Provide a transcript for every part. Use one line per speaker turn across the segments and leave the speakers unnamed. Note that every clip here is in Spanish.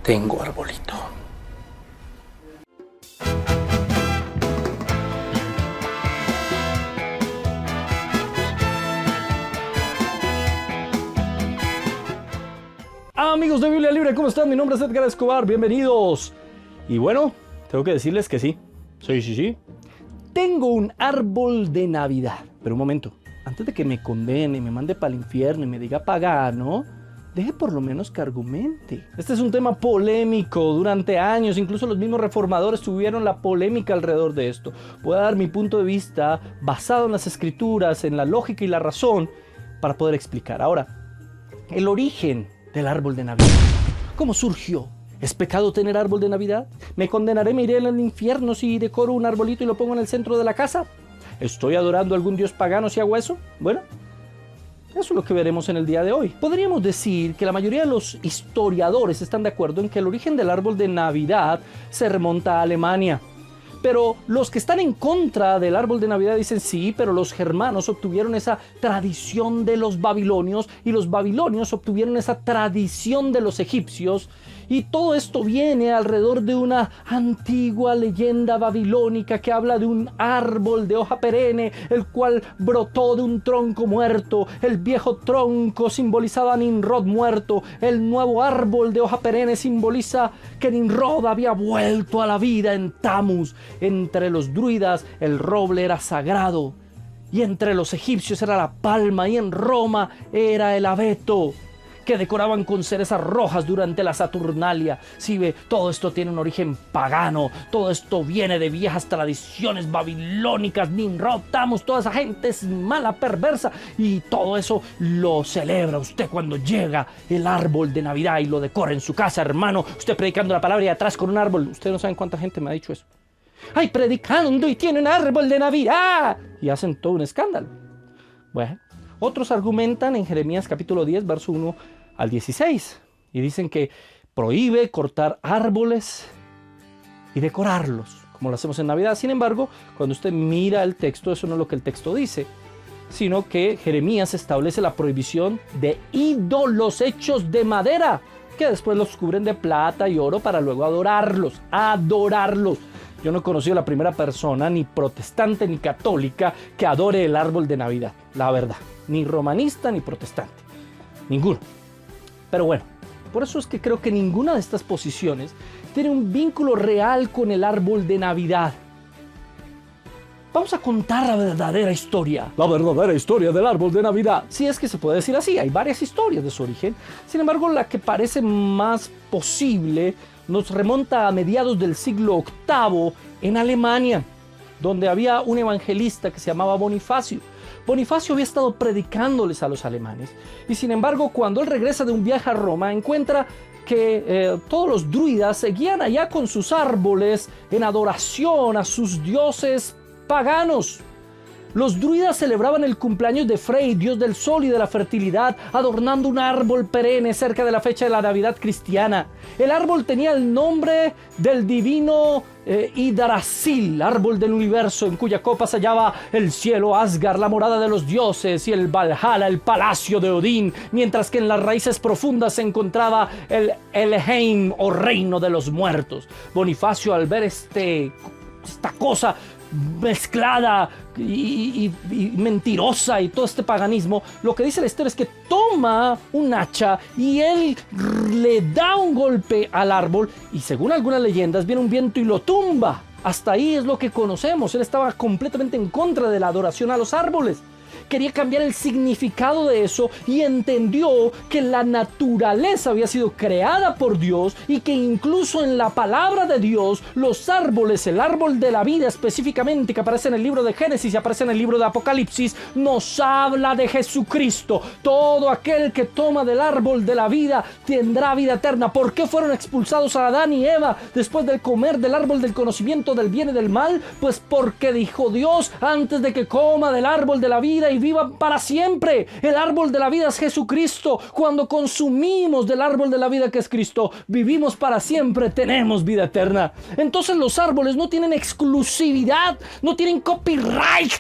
tengo arbolito. Amigos de Biblia Libre, ¿cómo están? Mi nombre es Edgar Escobar, bienvenidos. Y bueno, tengo que decirles que sí. Sí. Tengo un árbol de Navidad. Pero un momento, antes de que me condene, me mande para el infierno y me diga pagano, deje por lo menos que argumente. Este es un tema polémico durante años, incluso los mismos reformadores tuvieron la polémica alrededor de esto. Voy a dar mi punto de vista basado en las escrituras, en la lógica y la razón para poder explicar. Ahora, el origen del árbol de Navidad. ¿Cómo surgió? ¿Es pecado tener árbol de Navidad? ¿Me condenaré, me iré al infierno si decoro un arbolito y lo pongo en el centro de la casa? ¿Estoy adorando a algún dios pagano si hago eso? Bueno, eso es lo que veremos en el día de hoy. Podríamos decir que la mayoría de los historiadores están de acuerdo en que el origen del árbol de Navidad se remonta a Alemania. Pero los que están en contra del árbol de Navidad dicen sí, pero los germanos obtuvieron esa tradición de los babilonios y los babilonios obtuvieron esa tradición de los egipcios. Y todo esto viene alrededor de una antigua leyenda babilónica que habla de un árbol de hoja perenne, el cual brotó de un tronco muerto. El viejo tronco simbolizaba a Nimrod muerto. El nuevo árbol de hoja perenne simboliza que Nimrod había vuelto a la vida en Tammuz. Entre los druidas el roble era sagrado, y entre los egipcios era la palma, y en Roma era el abeto, que decoraban con cerezas rojas durante la Saturnalia. Si ve, todo esto tiene un origen pagano, todo esto viene de viejas tradiciones babilónicas. Nimrod, Tammuz, toda esa gente es mala, perversa, y todo eso lo celebra usted cuando llega el árbol de Navidad y lo decora en su casa, hermano. Usted predicando la palabra y atrás con un árbol. Ustedes no saben cuánta gente me ha dicho eso. ¡Ay, predicando y tiene un árbol de Navidad! Y hacen todo un escándalo. Bueno, otros argumentan en Jeremías capítulo 10, verso 1 al 16. Y dicen que prohíbe cortar árboles y decorarlos, como lo hacemos en Navidad. Sin embargo, cuando usted mira el texto, eso no es lo que el texto dice, sino que Jeremías establece la prohibición de ídolos hechos de madera, que después los cubren de plata y oro para luego adorarlos. Yo no he conocido a la primera persona, ni protestante ni católica, que adore el árbol de Navidad, la verdad. Ni romanista ni protestante. Ninguno. Pero bueno, por eso es que creo que ninguna de estas posiciones tiene un vínculo real con el árbol de Navidad. Vamos a contar la verdadera historia. La verdadera historia del árbol de Navidad. Si es que se puede decir así, hay varias historias de su origen. Sin embargo, la que parece más posible nos remonta a mediados del siglo VIII en Alemania, donde había un evangelista que se llamaba Bonifacio. Bonifacio había estado predicándoles a los alemanes, y sin embargo, cuando él regresa de un viaje a Roma, encuentra que todos los druidas seguían allá con sus árboles en adoración a sus dioses paganos. Los druidas celebraban el cumpleaños de Frey, dios del sol y de la fertilidad, adornando un árbol perenne cerca de la fecha de la Navidad cristiana. El árbol tenía el nombre del divino Yggdrasil, árbol del universo, en cuya copa se hallaba el cielo Asgard, la morada de los dioses, y el Valhalla, el palacio de Odín, mientras que en las raíces profundas se encontraba el Helheim, o reino de los muertos. Bonifacio, al ver esta cosa mezclada y mentirosa y todo este paganismo, lo que dice la historia es que toma un hacha y él le da un golpe al árbol, y según algunas leyendas viene un viento y lo tumba. Hasta ahí es lo que conocemos. Él estaba completamente en contra de la adoración a los árboles. Quería cambiar el significado de eso y entendió que la naturaleza había sido creada por Dios, y que incluso en la palabra de Dios los árboles, el árbol de la vida específicamente, que aparece en el libro de Génesis y aparece en el libro de Apocalipsis, nos habla de Jesucristo. Todo aquel que toma del árbol de la vida tendrá vida eterna. ¿Por qué fueron expulsados a Adán y Eva después de comer del árbol del conocimiento del bien y del mal? Pues porque dijo Dios: antes de que coma del árbol de la vida y viva para siempre. El árbol de la vida es Jesucristo. Cuando consumimos del árbol de la vida, que es Cristo, vivimos para siempre, tenemos vida eterna. Entonces los árboles no tienen exclusividad, no tienen copyright,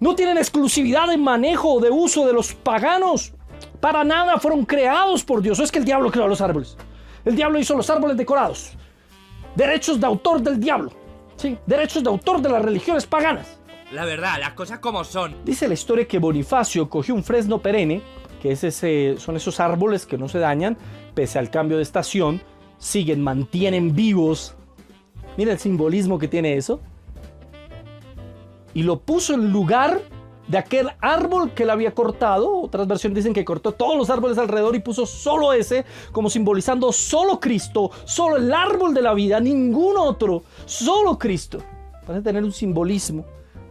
no tienen exclusividad de manejo o de uso de los paganos. Para nada, fueron creados por Dios. ¿O es que el diablo creó los árboles? El diablo hizo los árboles decorados. Derechos de autor del diablo. Sí, derechos de autor de las religiones paganas.
La verdad, las cosas como son.
Dice la historia que Bonifacio cogió un fresno perenne, que son esos árboles que no se dañan, pese al cambio de estación, mantienen vivos. Mira el simbolismo que tiene eso. Y lo puso en lugar de aquel árbol que él había cortado. Otras versiones dicen que cortó todos los árboles alrededor y puso solo ese, como simbolizando solo Cristo, solo el árbol de la vida, ningún otro, solo Cristo. Para tener un simbolismo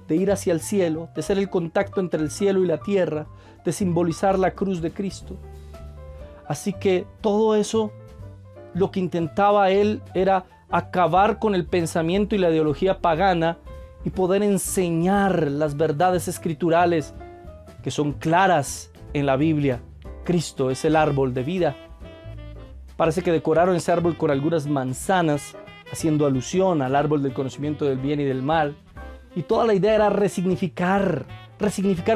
de ir hacia el cielo, de ser el contacto entre el cielo y la tierra, de simbolizar la cruz de Cristo. Así que todo eso, lo que intentaba él era acabar con el pensamiento y la ideología pagana y poder enseñar las verdades escriturales que son claras en la Biblia. Cristo es el árbol de vida. Parece que decoraron ese árbol con algunas manzanas, haciendo alusión al árbol del conocimiento del bien y del mal. Y toda la idea era resignificar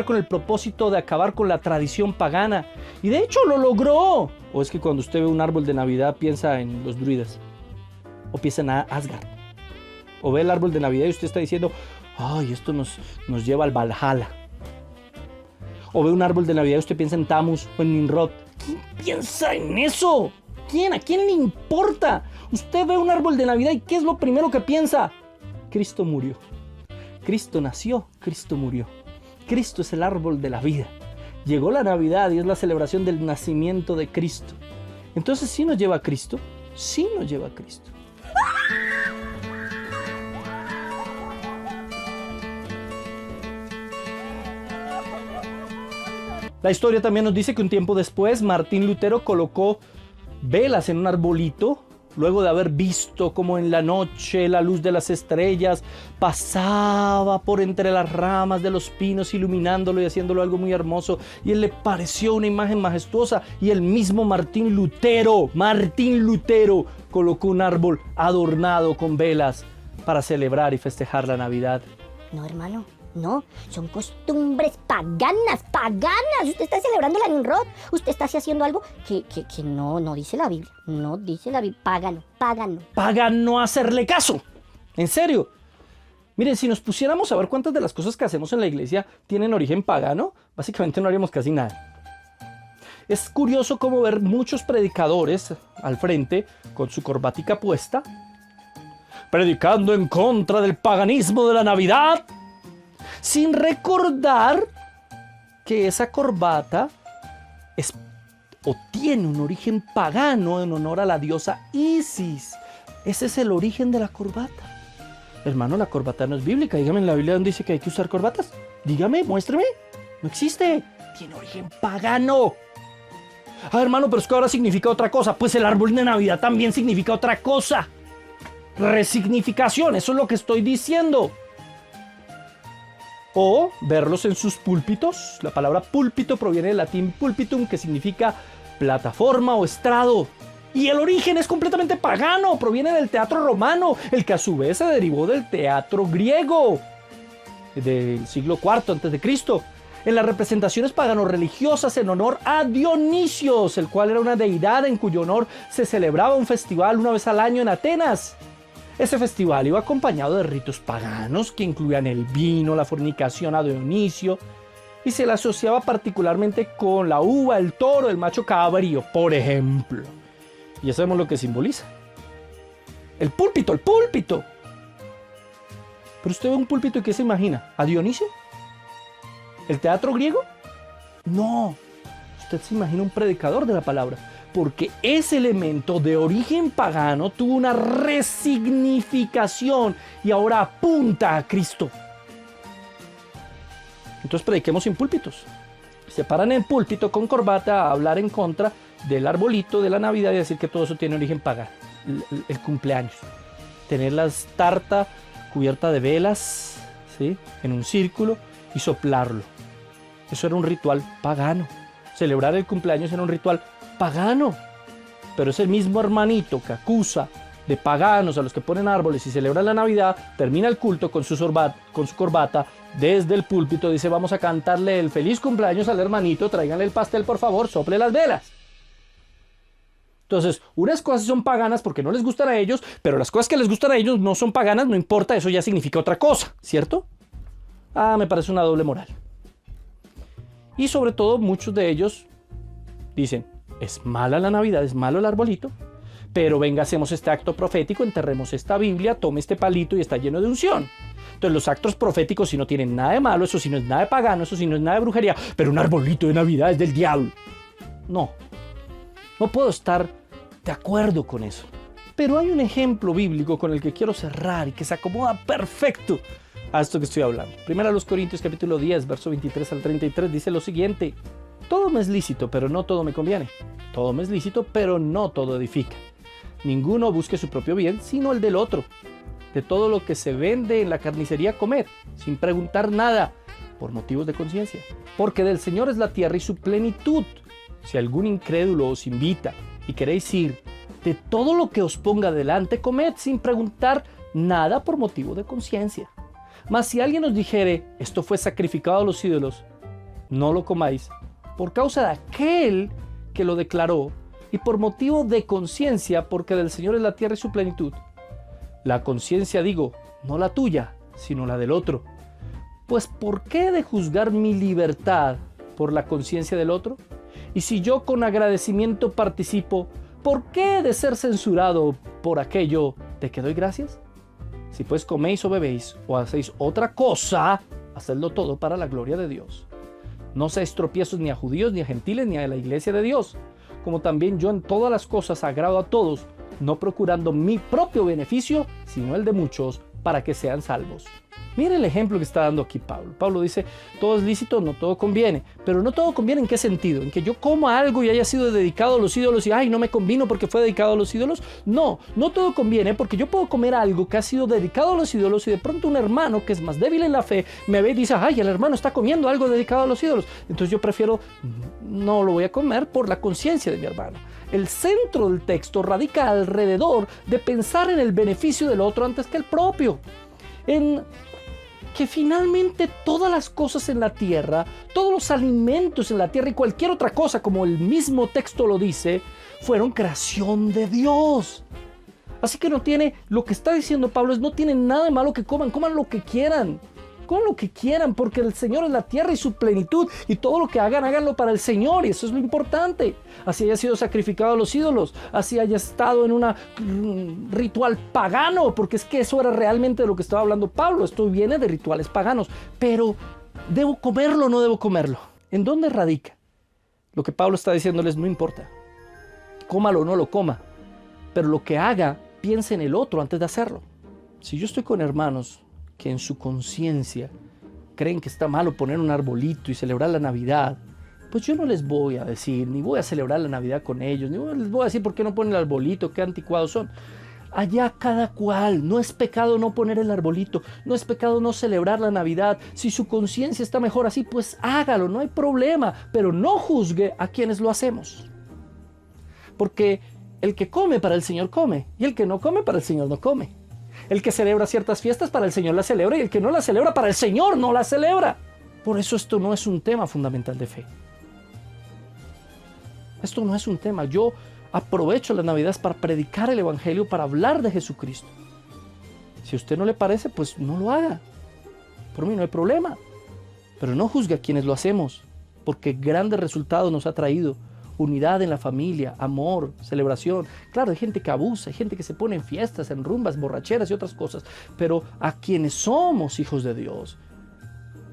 con el propósito de acabar con la tradición pagana. Y de hecho lo logró. ¿O es que cuando usted ve un árbol de Navidad piensa en los druidas? ¿O piensa en Asgard? ¿O ve el árbol de Navidad y usted está diciendo, ay, esto nos lleva al Valhalla? ¿O ve un árbol de Navidad y usted piensa en Tammuz o en Nimrod? ¿Quién piensa en eso? ¿Quién? ¿A quién le importa? Usted ve un árbol de Navidad y ¿qué es lo primero que piensa? Cristo murió. Cristo nació, Cristo murió. Cristo es el árbol de la vida. Llegó la Navidad y es la celebración del nacimiento de Cristo. Entonces, ¿sí nos lleva a Cristo? Sí nos lleva a Cristo. La historia también nos dice que un tiempo después Martín Lutero colocó velas en un arbolito, luego de haber visto como en la noche la luz de las estrellas pasaba por entre las ramas de los pinos, iluminándolo y haciéndolo algo muy hermoso. Y él le pareció una imagen majestuosa. Y el mismo Martín Lutero colocó un árbol adornado con velas para celebrar y festejar la Navidad.
No, hermano. No, son costumbres paganas. Usted está celebrando la Nimrod. Usted está haciendo algo que no dice la Biblia. No dice la Biblia. Pagano.
Pagano hacerle caso. En serio. Miren, si nos pusiéramos a ver cuántas de las cosas que hacemos en la iglesia tienen origen pagano, básicamente no haríamos casi nada. Es curioso cómo ver muchos predicadores al frente con su corbatica puesta, predicando en contra del paganismo de la Navidad, sin recordar que esa corbata tiene un origen pagano en honor a la diosa Isis. Ese es el origen de la corbata. Hermano, la corbata no es bíblica. Dígame en la Biblia dónde dice que hay que usar corbatas. Dígame, muéstrame. No existe. Tiene origen pagano. Ah, hermano, pero es que ahora significa otra cosa. Pues el árbol de Navidad también significa otra cosa. Resignificación, eso es lo que estoy diciendo. O verlos en sus púlpitos. La palabra púlpito proviene del latín pulpitum, que significa plataforma o estrado. Y el origen es completamente pagano, proviene del teatro romano, el que a su vez se derivó del teatro griego del siglo IV a.C. En las representaciones pagano-religiosas en honor a Dionisios, el cual era una deidad en cuyo honor se celebraba un festival una vez al año en Atenas. Ese festival iba acompañado de ritos paganos que incluían el vino, la fornicación a Dionisio, y se le asociaba particularmente con la uva, el toro, el macho cabrío, por ejemplo. Y ya sabemos lo que simboliza. El púlpito. Pero usted ve un púlpito y ¿qué se imagina? ¿A Dionisio? ¿El teatro griego? No. Usted se imagina un predicador de la palabra. Porque ese elemento de origen pagano tuvo una resignificación y ahora apunta a Cristo. Entonces prediquemos sin púlpitos. Se paran en el púlpito con corbata a hablar en contra del arbolito de la Navidad y decir que todo eso tiene origen pagano. El cumpleaños. Tener la tarta cubierta de velas, ¿sí?, en un círculo y soplarlo. Eso era un ritual pagano. Celebrar el cumpleaños era un ritual pagano. Pero ese mismo hermanito que acusa de paganos a los que ponen árboles y celebran la Navidad, termina el culto con su corbata desde el púlpito, dice: vamos a cantarle el feliz cumpleaños al hermanito, tráiganle el pastel por favor, sople las velas. Entonces, unas cosas son paganas porque no les gustan a ellos, pero las cosas que les gustan a ellos no son paganas, no importa, eso ya significa otra cosa, ¿cierto? Me parece una doble moral. Y sobre todo, muchos de ellos dicen, es mala la Navidad, es malo el arbolito, pero venga, hacemos este acto profético, enterremos esta Biblia, tome este palito y está lleno de unción. Entonces los actos proféticos sí no tienen nada de malo, eso sí no es nada de pagano, eso sí no es nada de brujería, pero un arbolito de Navidad es del diablo. No puedo estar de acuerdo con eso. Pero hay un ejemplo bíblico con el que quiero cerrar y que se acomoda perfecto a esto que estoy hablando. Primera a los Corintios capítulo 10, verso 23 al 33 dice lo siguiente: todo me es lícito, pero no todo me conviene. Todo me es lícito, pero no todo edifica. Ninguno busque su propio bien, sino el del otro. De todo lo que se vende en la carnicería, comed, sin preguntar nada, por motivos de conciencia. Porque del Señor es la tierra y su plenitud. Si algún incrédulo os invita y queréis ir, de todo lo que os ponga delante, comed, sin preguntar nada por motivo de conciencia. Mas si alguien os dijere, esto fue sacrificado a los ídolos, no lo comáis, por causa de aquel que lo declaró, y por motivo de conciencia, porque del Señor es la tierra y su plenitud. La conciencia, digo, no la tuya, sino la del otro. Pues ¿por qué he de juzgar mi libertad por la conciencia del otro? Y si yo con agradecimiento participo, ¿por qué he de ser censurado por aquello de que doy gracias? Si pues coméis o bebéis o hacéis otra cosa, hacedlo todo para la gloria de Dios. No seáis tropiezos ni a judíos, ni a gentiles, ni a la iglesia de Dios, como también yo en todas las cosas agrado a todos, no procurando mi propio beneficio, sino el de muchos, para que sean salvos. Mire el ejemplo que está dando aquí Pablo. Pablo dice, todo es lícito, no todo conviene. Pero no todo conviene ¿en qué sentido? ¿En que yo coma algo y haya sido dedicado a los ídolos y ay, no me convino porque fue dedicado a los ídolos? No todo conviene porque yo puedo comer algo que ha sido dedicado a los ídolos y de pronto un hermano que es más débil en la fe me ve y dice, ay, el hermano está comiendo algo dedicado a los ídolos. Entonces yo prefiero, no lo voy a comer por la conciencia de mi hermano. El centro del texto radica alrededor de pensar en el beneficio del otro antes que el propio. En que finalmente todas las cosas en la tierra, todos los alimentos en la tierra y cualquier otra cosa, como el mismo texto lo dice, fueron creación de Dios. Así que lo que está diciendo Pablo es no tiene nada de malo que coman lo que quieran. Coman lo que quieran, porque el Señor es la tierra y su plenitud, y todo lo que hagan, háganlo para el Señor, y eso es lo importante. Así haya sido sacrificado a los ídolos, así haya estado en un ritual pagano, porque es que eso era realmente de lo que estaba hablando Pablo. Esto viene de rituales paganos, pero ¿debo comerlo o no debo comerlo? ¿En dónde radica? Lo que Pablo está diciéndoles no importa. Cómalo o no lo coma, pero lo que haga, piense en el otro antes de hacerlo. Si yo estoy con hermanos que en su conciencia creen que está malo poner un arbolito y celebrar la Navidad, pues yo no les voy a decir, ni voy a celebrar la Navidad con ellos, ni les voy a decir por qué no ponen el arbolito, qué anticuados son. Allá cada cual, no es pecado no poner el arbolito, no es pecado no celebrar la Navidad. Si su conciencia está mejor así, pues hágalo, no hay problema, pero no juzgue a quienes lo hacemos. Porque el que come para el Señor come, y el que no come para el Señor no come. El que celebra ciertas fiestas para el Señor las celebra, y el que no las celebra para el Señor no las celebra. Por eso esto no es un tema fundamental de fe. Esto no es un tema. Yo aprovecho las Navidades para predicar el Evangelio, para hablar de Jesucristo. Si a usted no le parece, pues no lo haga. Por mí no hay problema. Pero no juzgue a quienes lo hacemos, porque grandes resultados nos ha traído. Unidad en la familia, amor, celebración. Claro, hay gente que abusa, hay gente que se pone en fiestas, en rumbas, borracheras y otras cosas. Pero a quienes somos hijos de Dios,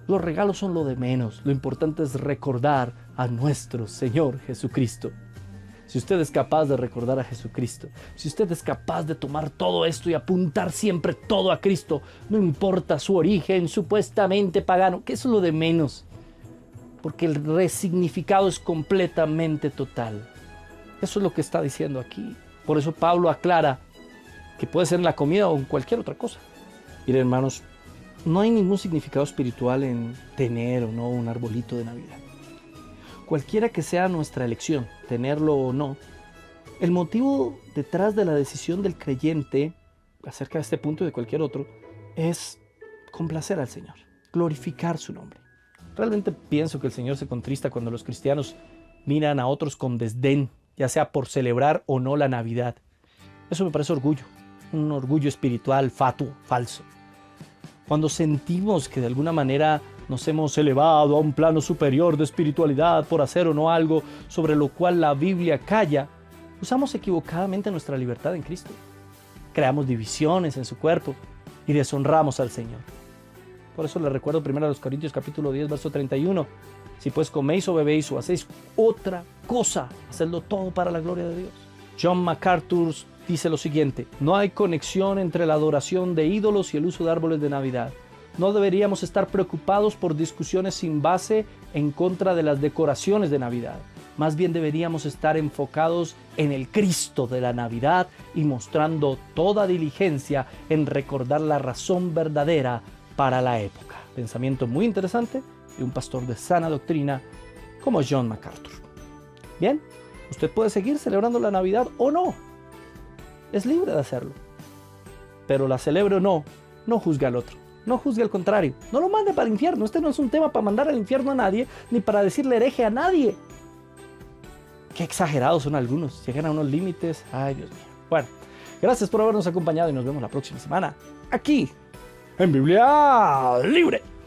los regalos son lo de menos. Lo importante es recordar a nuestro Señor Jesucristo. Si usted es capaz de recordar a Jesucristo, si usted es capaz de tomar todo esto y apuntar siempre todo a Cristo, no importa su origen supuestamente pagano, que eso es lo de menos. Porque el resignificado es completamente total. Eso es lo que está diciendo aquí. Por eso Pablo aclara que puede ser en la comida o en cualquier otra cosa. Miren, hermanos, no hay ningún significado espiritual en tener o no un arbolito de Navidad. Cualquiera que sea nuestra elección, tenerlo o no, el motivo detrás de la decisión del creyente acerca de este punto y de cualquier otro es complacer al Señor, glorificar su nombre. Realmente pienso que el Señor se contrista cuando los cristianos miran a otros con desdén ya sea por celebrar o no la Navidad. Eso me parece orgullo, un orgullo espiritual fatuo, falso. Cuando sentimos que de alguna manera nos hemos elevado a un plano superior de espiritualidad por hacer o no algo sobre lo cual la Biblia calla, usamos equivocadamente nuestra libertad en Cristo. Creamos divisiones en su cuerpo y deshonramos al Señor. Por eso les recuerdo 1 Corintios capítulo 10, verso 31. Si pues coméis o bebéis o hacéis otra cosa, hacedlo todo para la gloria de Dios. John MacArthur dice lo siguiente: no hay conexión entre la adoración de ídolos y el uso de árboles de Navidad. No deberíamos estar preocupados por discusiones sin base en contra de las decoraciones de Navidad. Más bien deberíamos estar enfocados en el Cristo de la Navidad y mostrando toda diligencia en recordar la razón verdadera para la época. Pensamiento muy interesante de un pastor de sana doctrina como John MacArthur. Bien, usted puede seguir celebrando la Navidad o no. Es libre de hacerlo. Pero la celebre o no, no juzgue al otro. No juzgue al contrario. No lo mande para el infierno. Este no es un tema para mandar al infierno a nadie, ni para decirle hereje a nadie. Qué exagerados son algunos. Llegan a unos límites. Ay, Dios mío. Bueno, gracias por habernos acompañado y nos vemos la próxima semana aquí en Biblia Libre.